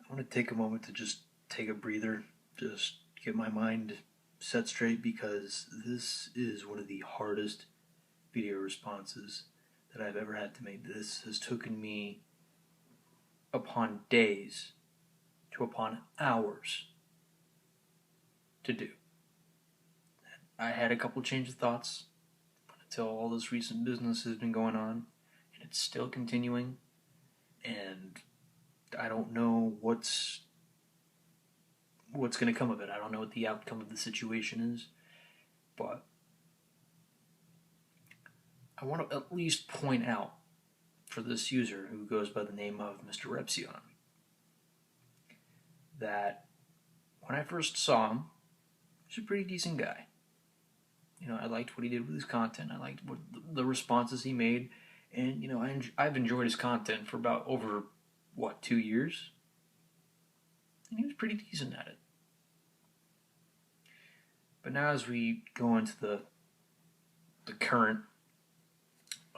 I want to take a moment to just take a breather, just get my mind set straight, because this is one of the hardest video responses that I've ever had to make. This has taken me upon days to upon hours to do. I had a couple change of thoughts until all this recent business has been going on, and it's still continuing, and I don't know what's going to come of it. I don't know what the outcome of the situation is, but I want to at least point out for this user who goes by the name of Mr. Repzion that when I first saw him, he was a pretty decent guy. I liked what he did with his content. I liked the responses he made, and I've enjoyed his content for about over 2 years, and he was pretty decent at it. But now, as we go into the current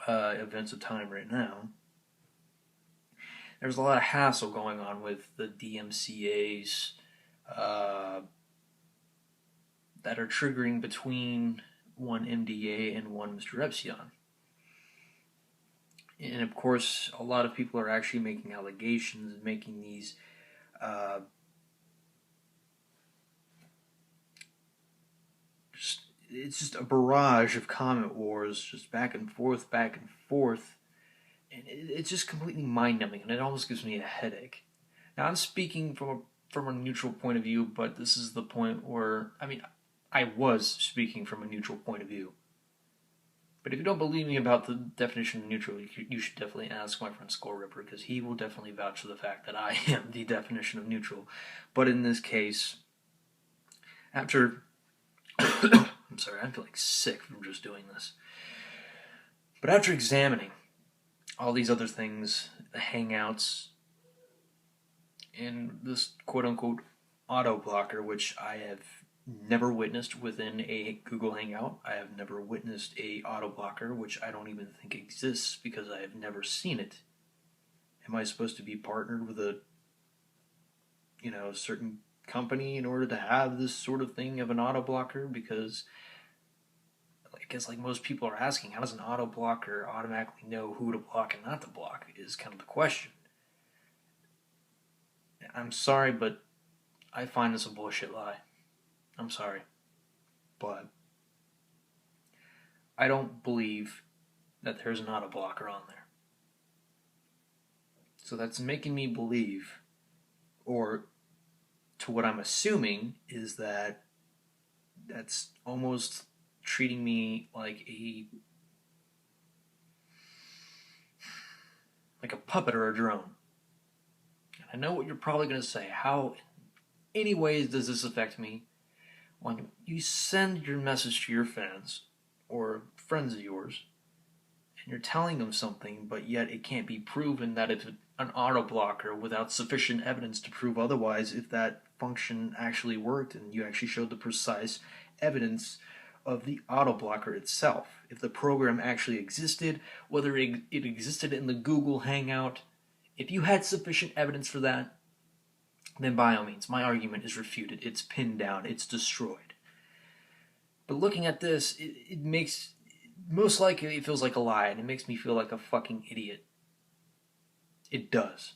events of time right now, there's a lot of hassle going on with the DMCA's that are triggering between one MDA and one Mr. Repzion. And of course, a lot of people are actually making allegations and making these it's just a barrage of comment wars, just back and forth, and it's just completely mind-numbing, and it almost gives me a headache. Now, I'm speaking from a neutral point of view, but this is the point where, I was speaking from a neutral point of view. But if you don't believe me about the definition of neutral, you should definitely ask my friend Skull Ripper, because he will definitely vouch for the fact that I am the definition of neutral. But in this case, after... I'm sorry, I'm feeling sick from just doing this. But after examining all these other things, the Hangouts, and this quote-unquote auto-blocker, which I have never witnessed within a Google Hangout. I have never witnessed a auto-blocker, which I don't even think exists because I have never seen it. Am I supposed to be partnered with a certain company in order to have this sort of thing of an auto-blocker? Because I guess, like most people are asking, how does an auto-blocker automatically know who to block and not to block, is kind of the question. I'm sorry, but I find this a bullshit lie. I'm sorry. But I don't believe that there's an auto-blocker on there. So that's making me believe, or to what I'm assuming, is that that's almost treating me like a puppet or a drone. And I know what you're probably going to say. How, in any ways, does this affect me? When you send your message to your fans or friends of yours, and you're telling them something, but yet it can't be proven that it's an auto-blocker without sufficient evidence to prove otherwise, if that function actually worked and you actually showed the precise evidence of the auto-blocker itself. If the program actually existed, whether it existed in the Google Hangout, if you had sufficient evidence for that, then by all means, my argument is refuted. It's pinned down. It's destroyed. But looking at this, it makes... most likely it feels like a lie, and it makes me feel like a fucking idiot. It does.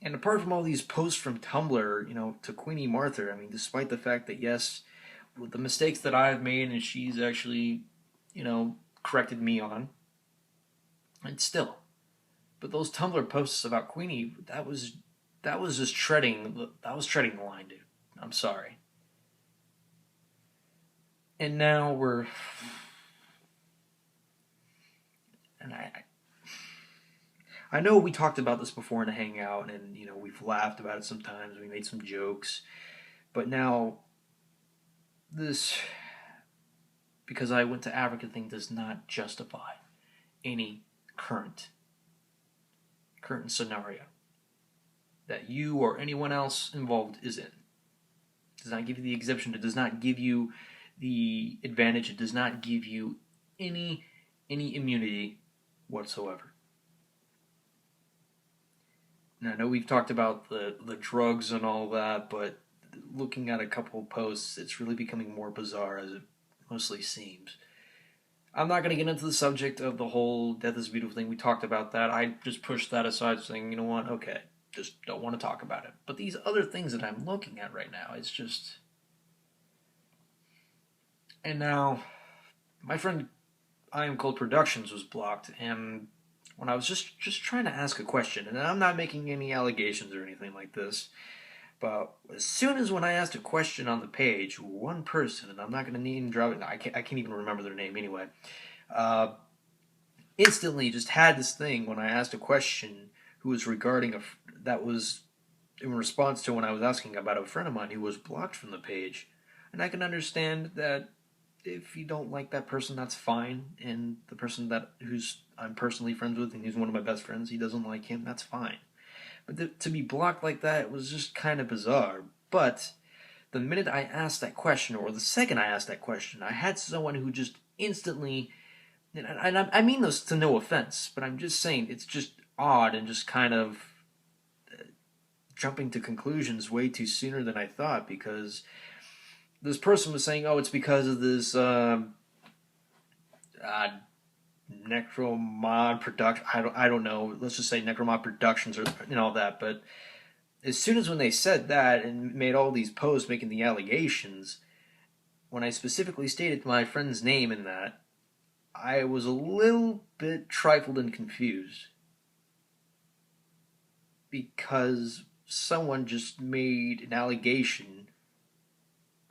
And apart from all these posts from Tumblr, to Queenie Martha, despite the fact that, yes, with the mistakes that I've made and she's actually, corrected me on, and still. But those Tumblr posts about Queenie, that was just treading the line, dude. I'm sorry. And now we're... And I know we talked about this before in a hangout, and, we've laughed about it sometimes, we made some jokes, but now this, because I went to Africa thing, does not justify any current scenario that you or anyone else involved is in. It does not give you the exemption, it does not give you the advantage, it does not give you any immunity whatsoever. And I know we've talked about the drugs and all that, but looking at a couple of posts, it's really becoming more bizarre as it mostly seems. I'm not going to get into the subject of the whole death is beautiful thing. We talked about that. I just pushed that aside, saying, you know what, okay, just don't want to talk about it. But these other things that I'm looking at right now, it's just. And now, my friend I Am Cold Productions was blocked, and when I was just trying to ask a question, and I'm not making any allegations or anything like this, but as soon as when I asked a question on the page, one person, and I'm not going to name drop it, I can't even remember their name anyway, uh, instantly just had this thing when I asked a question who was regarding that was in response to when I was asking about a friend of mine who was blocked from the page. And I can understand that if you don't like that person, that's fine. And the person who's I'm personally friends with and he's one of my best friends, he doesn't like him, that's fine. But to be blocked like that was just kind of bizarre. But the minute I asked that question, or the second I asked that question, I had someone who just instantly, and I mean this to no offense, but I'm just saying it's just odd and just kind of jumping to conclusions way too sooner than I thought, because this person was saying, oh, it's because of this Necromod production. I don't know. Let's just say Necromod Productions or and all that. But as soon as when they said that and made all these posts making the allegations, when I specifically stated my friend's name in that, I was a little bit trifled and confused because someone just made an allegation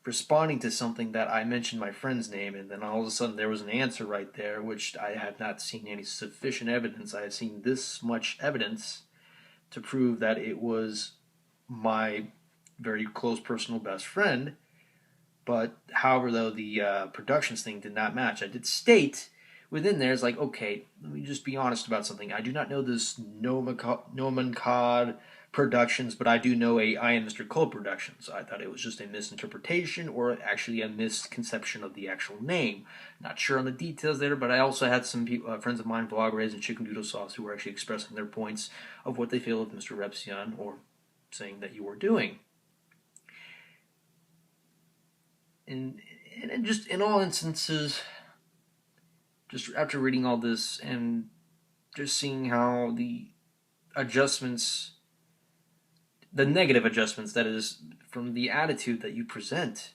responding to something that I mentioned my friend's name, and then all of a sudden there was an answer right there, which I had not seen any sufficient evidence. I had seen this much evidence to prove that it was my very close personal best friend. But however, though, the productions thing did not match. I did state within there, it's like, okay, let me just be honest about something. I do not know this Noman Cod Productions, but I do know I Am Mr. Cold Productions. I thought it was just a misinterpretation or actually a misconception of the actual name. Not sure on the details there, but I also had some people, friends of mine, vloggers and Chicken Doodle Sauce, who were actually expressing their points of what they feel of Mr. Repzion, or saying that you were doing. And just in all instances, just after reading all this and just seeing how the adjustments, the negative adjustments, that is, from the attitude that you present.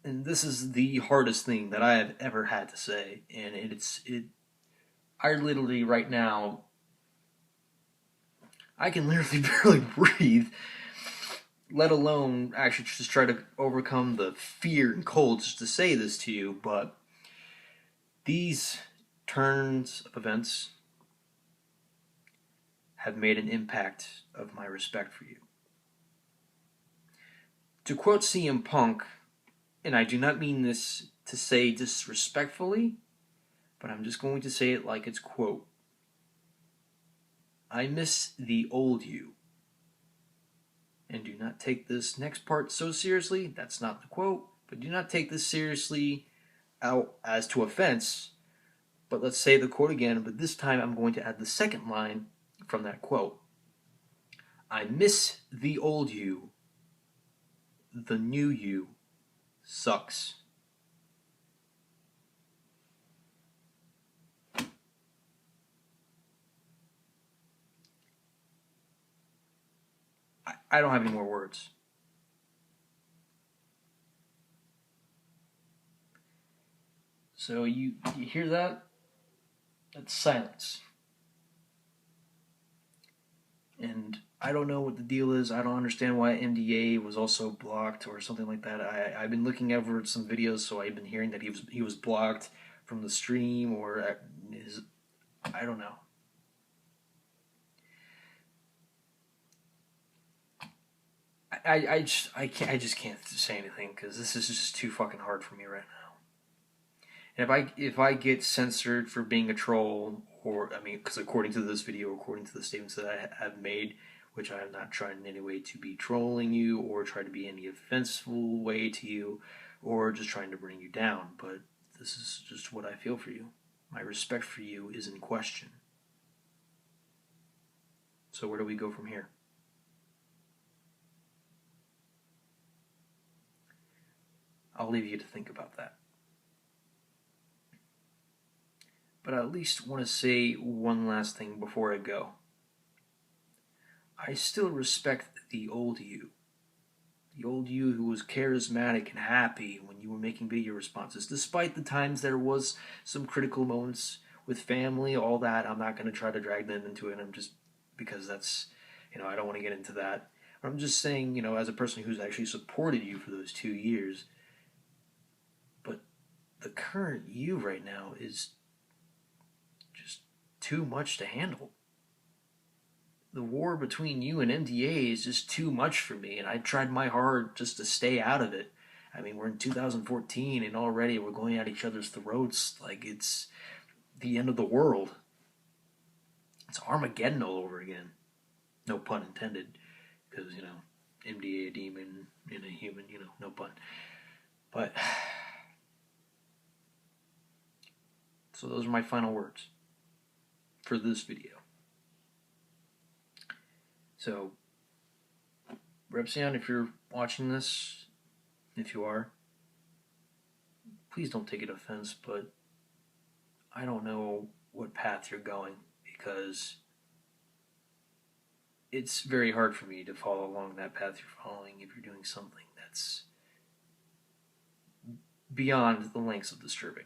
And this is the hardest thing that I have ever had to say. And I literally right now, I can literally barely breathe, let alone actually just try to overcome the fear and cold just to say this to you. But these turns of events have made an impact of my respect for you. To quote CM Punk, and I do not mean this to say disrespectfully, but I'm just going to say it like it's quote, I miss the old you. And do not take this next part so seriously. That's not the quote. But do not take this seriously out as to offense. But let's say the quote again. But this time I'm going to add the second line from that quote. I miss the old you. The new you sucks. I don't have any more words. So you hear that? That's silence. And I don't know what the deal is. I don't understand why MDA was also blocked or something like that. I've been looking over some videos, so I've been hearing that he was blocked from the stream, or I don't know. I just can't say anything because this is just too fucking hard for me right now. And if I get censored for being a troll, or I mean, because according to this video, according to the statements that I have made, which I am not trying in any way to be trolling you or try to be any offenseful way to you, or just trying to bring you down, but this is just what I feel for you. My respect for you is in question. So where do we go from here? I'll leave you to think about that. But I at least want to say one last thing before I go. I still respect the old you. The old you who was charismatic and happy when you were making video responses. Despite the times there was some critical moments with family, all that, I'm not going to try to drag them into it. I'm just, because that's, I don't want to get into that. I'm just saying, as a person who's actually supported you for those 2 years, but the current you right now is just too much to handle. The war between you and MDA is just too much for me, and I tried my hard just to stay out of it. I mean, we're in 2014, and already we're going at each other's throats like it's the end of the world. It's Armageddon all over again. No pun intended, because, MDA, a demon, and a human, no pun. But, so those are my final words for this video. So, Repzion, if you're watching this, if you are, please don't take it offense, but I don't know what path you're going, because it's very hard for me to follow along that path you're following if you're doing something that's beyond the lengths of disturbing.